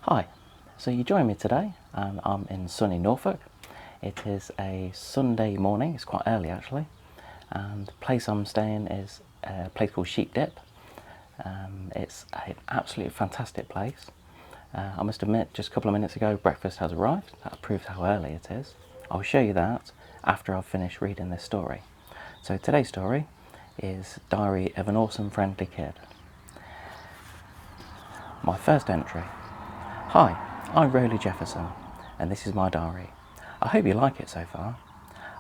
Hi, so you join me today and I'm in sunny Norfolk. It is a Sunday morning, it's quite early actually, and the place I'm staying is a place called Sheep Dip. It's an absolutely fantastic place. I must admit, just a couple of minutes ago breakfast has arrived. That proves how early it is. I'll show you that after I've finished reading this story. So today's story is Diary of an Awesome Friendly Kid. My first entry. Hi, I'm Rowley Jefferson, and this is my diary. I hope you like it so far.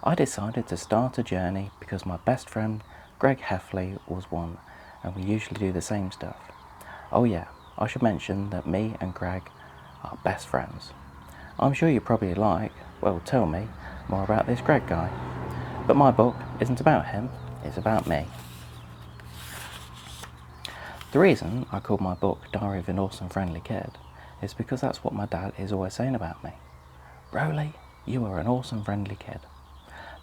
I decided to start a journey because my best friend Greg Heffley was one, and we usually do the same stuff. Oh yeah, I should mention that me and Greg are best friends. I'm sure you probably tell me more about this Greg guy. But my book isn't about him, it's about me. The reason I called my book Diary of an Awesome Friendly Kid is because that's what my dad is always saying about me. Rowley, you are an awesome friendly kid.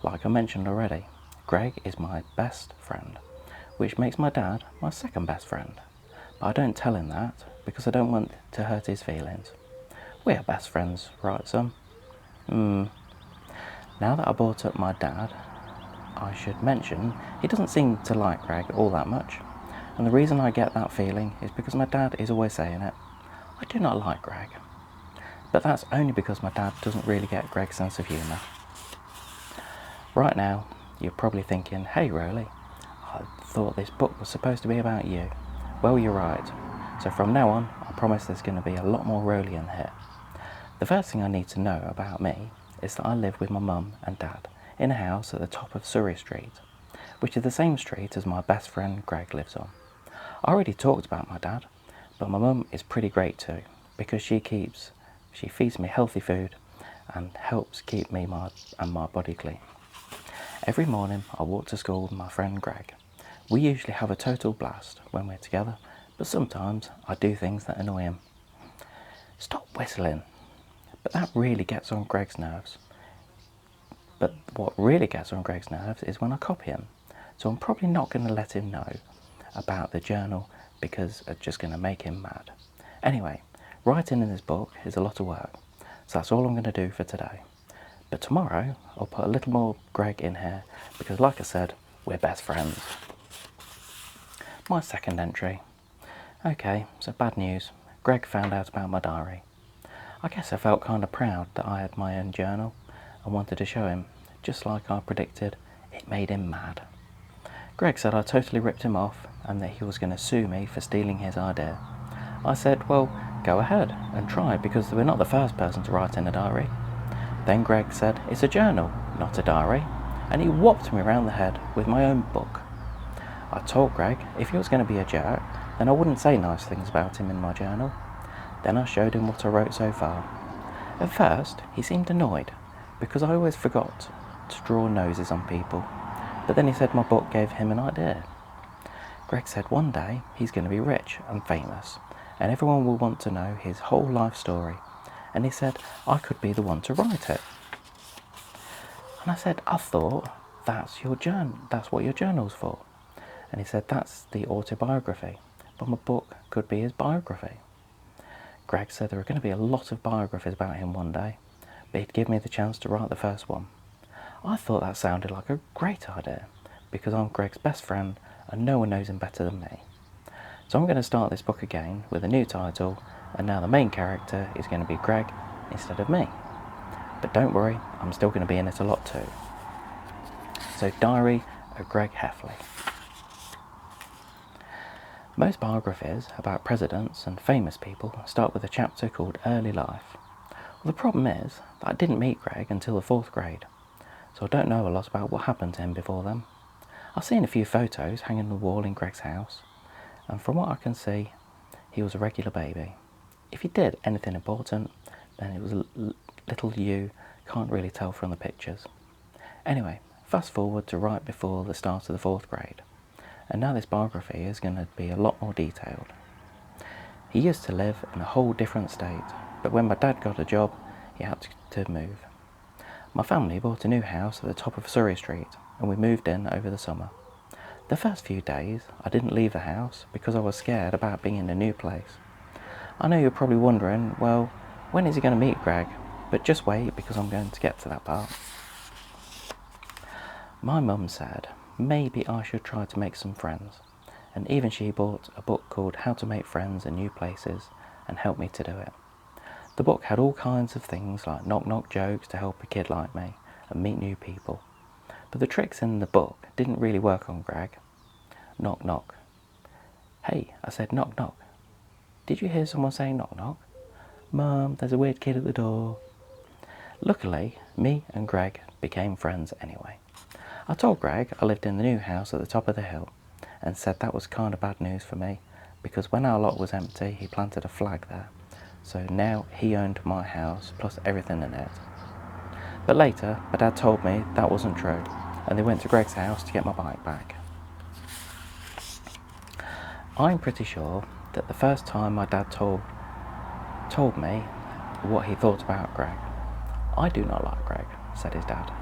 Like I mentioned already, Greg is my best friend, which makes my dad my second best friend. But I don't tell him that because I don't want to hurt his feelings. We are best friends, right son? Now that I brought up my dad, I should mention he doesn't seem to like Greg all that much. And the reason I get that feeling is because my dad is always saying it. I do not like Greg. But that's only because my dad doesn't really get Greg's sense of humour. Right now, you're probably thinking, hey Rowley, I thought this book was supposed to be about you. Well, you're right. So from now on, I promise there's going to be a lot more Rowley in here. The first thing I need to know about me is that I live with my mum and dad in a house at the top of Surrey Street, which is the same street as my best friend Greg lives on. I already talked about my dad, but my mum is pretty great too, because she feeds me healthy food and helps keep me and my body clean. Every morning I walk to school with my friend Greg. We usually have a total blast when we're together, but sometimes I do things that annoy him. Stop whistling! But that really gets on Greg's nerves. But what really gets on Greg's nerves is when I copy him. So I'm probably not going to let him know about the journal because it's just going to make him mad. Anyway, writing in this book is a lot of work, so that's all I'm going to do for today. But tomorrow I'll put a little more Greg in here because, like I said, we're best friends. My second entry. Okay, so bad news. Greg found out about my diary. I guess I felt kind of proud that I had my own journal and wanted to show him. Just like I predicted, it made him mad. Greg said I totally ripped him off and that he was going to sue me for stealing his idea. I said, well, go ahead and try because we're not the first person to write in a diary. Then Greg said, it's a journal, not a diary, and he whopped me around the head with my own book. I told Greg if he was going to be a jerk, then I wouldn't say nice things about him in my journal. Then I showed him what I wrote so far. At first, he seemed annoyed because I always forgot to draw noses on people. But then he said my book gave him an idea. Greg said one day he's going to be rich and famous and everyone will want to know his whole life story. And he said I could be the one to write it. And I said, I thought that's what your journal's for. And he said that's the autobiography, but my book could be his biography. Greg said there were going to be a lot of biographies about him one day, but he'd give me the chance to write the first one. I thought that sounded like a great idea, because I'm Greg's best friend and no one knows him better than me. So I'm going to start this book again with a new title, and now the main character is going to be Greg instead of me. But don't worry, I'm still going to be in it a lot too. So Diary of Greg Heffley. Most biographies about presidents and famous people start with a chapter called Early Life. Well, the problem is that I didn't meet Greg until the 4th grade. So I don't know a lot about what happened to him before then. I've seen a few photos hanging on the wall in Greg's house, and from what I can see, he was a regular baby. If he did anything important, then it was little you can't really tell from the pictures. Anyway, fast forward to right before the start of the 4th grade, and now this biography is going to be a lot more detailed. He used to live in a whole different state, but when my dad got a job, he had to move. My family bought a new house at the top of Surrey Street and we moved in over the summer. The first few days I didn't leave the house because I was scared about being in a new place. I know you're probably wondering, well, when is he going to meet Greg? But just wait, because I'm going to get to that part. My mum said maybe I should try to make some friends, and even she bought a book called How to Make Friends in New Places and helped me to do it. The book had all kinds of things like knock-knock jokes to help a kid like me and meet new people. But the tricks in the book didn't really work on Greg. Knock knock. Hey, I said knock knock. Did you hear someone saying knock knock? Mum, there's a weird kid at the door. Luckily, me and Greg became friends anyway. I told Greg I lived in the new house at the top of the hill and said that was kind of bad news for me because when our lot was empty he planted a flag there. So now he owned my house plus everything in it. But later my dad told me that wasn't true and they went to Greg's house to get my bike back. I'm pretty sure that the first time my dad told me what he thought about Greg. I do not like Greg, said his dad.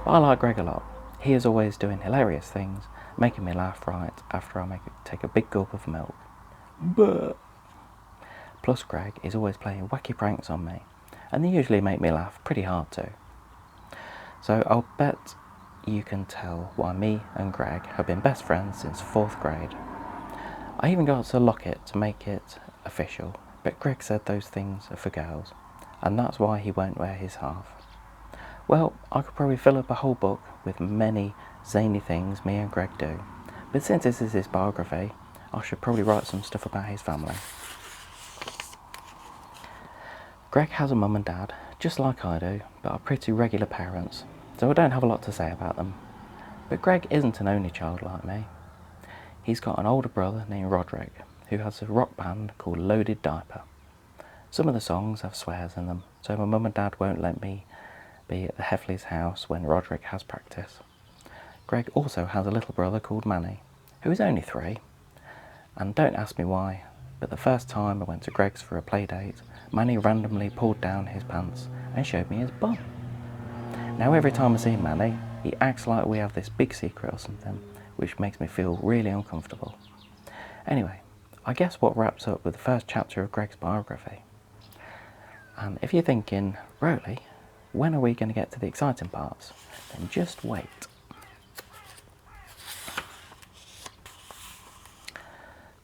But I like Greg a lot. He is always doing hilarious things, making me laugh right after I take a big gulp of milk. But plus Greg is always playing wacky pranks on me, and they usually make me laugh pretty hard too. So I'll bet you can tell why me and Greg have been best friends since 4th grade. I even got a locket to make it official, but Greg said those things are for girls, and that's why he won't wear his half. Well, I could probably fill up a whole book with many zany things me and Greg do, but since this is his biography, I should probably write some stuff about his family. Greg has a mum and dad, just like I do, but are pretty regular parents, so I don't have a lot to say about them. But Greg isn't an only child like me. He's got an older brother named Roderick, who has a rock band called Loaded Diaper. Some of the songs have swears in them, so my mum and dad won't let me be at the Heffley's house when Roderick has practice. Greg also has a little brother called Manny, who is only 3. And don't ask me why, but the first time I went to Greg's for a play date, Manny randomly pulled down his pants and showed me his bum. Now every time I see Manny, he acts like we have this big secret or something, which makes me feel really uncomfortable. Anyway, I guess what wraps up with the first chapter of Greg's biography. And if you're thinking, Rowley, when are we going to get to the exciting parts? Then just wait.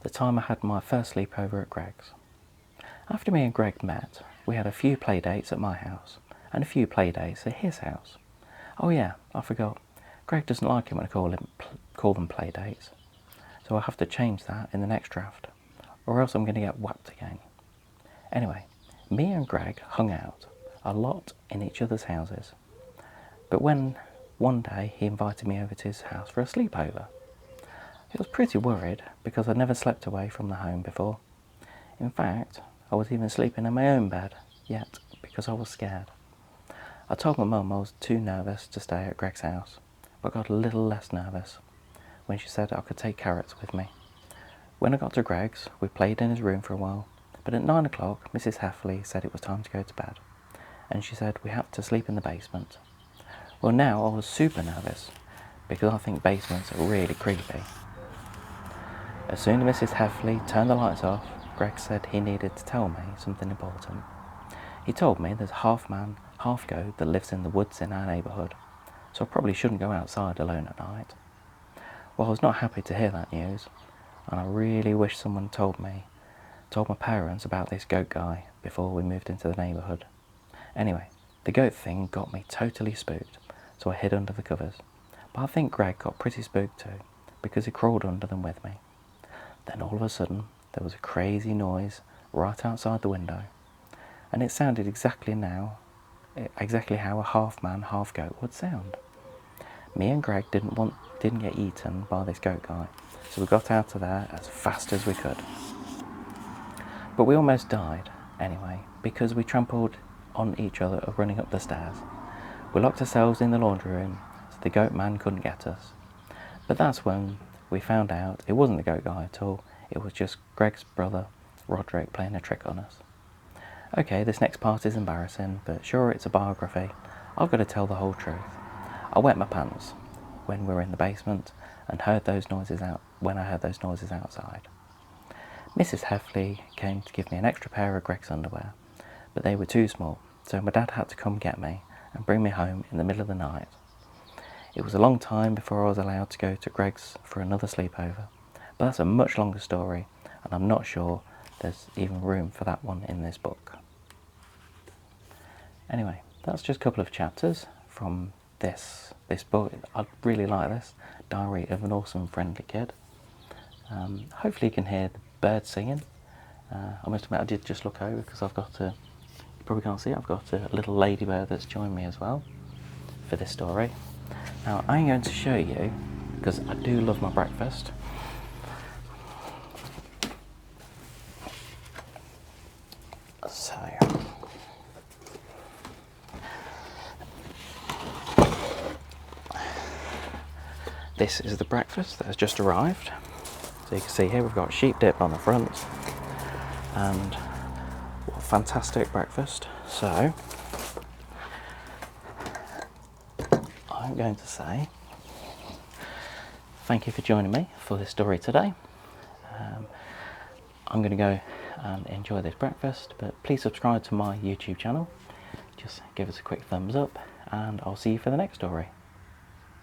The time I had my first sleepover at Greg's. After me and Greg met, we had a few play dates at my house and a few play dates at his house. Oh yeah, I forgot. Greg doesn't like it when I call them play dates, so I'll have to change that in the next draft, or else I'm going to get whacked again. Anyway, me and Greg hung out a lot in each other's houses, but when one day he invited me over to his house for a sleepover, I was pretty worried because I'd never slept away from the home before. In fact, I was even sleeping in my own bed yet because I was scared. I told my mum I was too nervous to stay at Greg's house, but got a little less nervous when she said I could take carrots with me. When I got to Greg's, we played in his room for a while, but at 9 o'clock Mrs. Heffley said it was time to go to bed, and she said we had to sleep in the basement. Well, now I was super nervous because I think basements are really creepy. As soon as Mrs. Heffley turned the lights off, Greg said he needed to tell me something important. He told me there's a half man, half goat that lives in the woods in our neighbourhood, so I probably shouldn't go outside alone at night. Well, I was not happy to hear that news, and I really wish someone told my parents about this goat guy before we moved into the neighbourhood. Anyway, the goat thing got me totally spooked, so I hid under the covers. But I think Greg got pretty spooked too, because he crawled under them with me. Then all of a sudden, there was a crazy noise right outside the window, and it sounded exactly how a half man, half goat would sound. Me and Greg didn't get eaten by this goat guy, so we got out of there as fast as we could. But we almost died anyway, because we trampled on each other running up the stairs. We locked ourselves in the laundry room, so the goat man couldn't get us. But that's when we found out it wasn't the goat guy at all, it was just Greg's brother, Roderick, playing a trick on us. Okay, this next part is embarrassing, but sure, it's a biography. I've got to tell the whole truth. I wet my pants when we were in the basement and when I heard those noises outside. Mrs. Heffley came to give me an extra pair of Greg's underwear, but they were too small, so my dad had to come get me and bring me home in the middle of the night. It was a long time before I was allowed to go to Greg's for another sleepover, but that's a much longer story, and I'm not sure there's even room for that one in this book. Anyway, that's just a couple of chapters from this book. I really like this, Diary of an Awesome Friendly Kid. Hopefully you can hear the birds singing. I must admit I did just look over because I've got you probably can't see it, I've got a little ladybird that's joined me as well for this story. Now I'm going to show you, because I do love my breakfast. So this is the breakfast that has just arrived. So you can see here we've got sheep dip on the front, and what a fantastic breakfast. So I'm going to say thank you for joining me for this story today. I'm going to go and enjoy this breakfast, but please subscribe to my YouTube channel. Just give us a quick thumbs up, and I'll see you for the next story.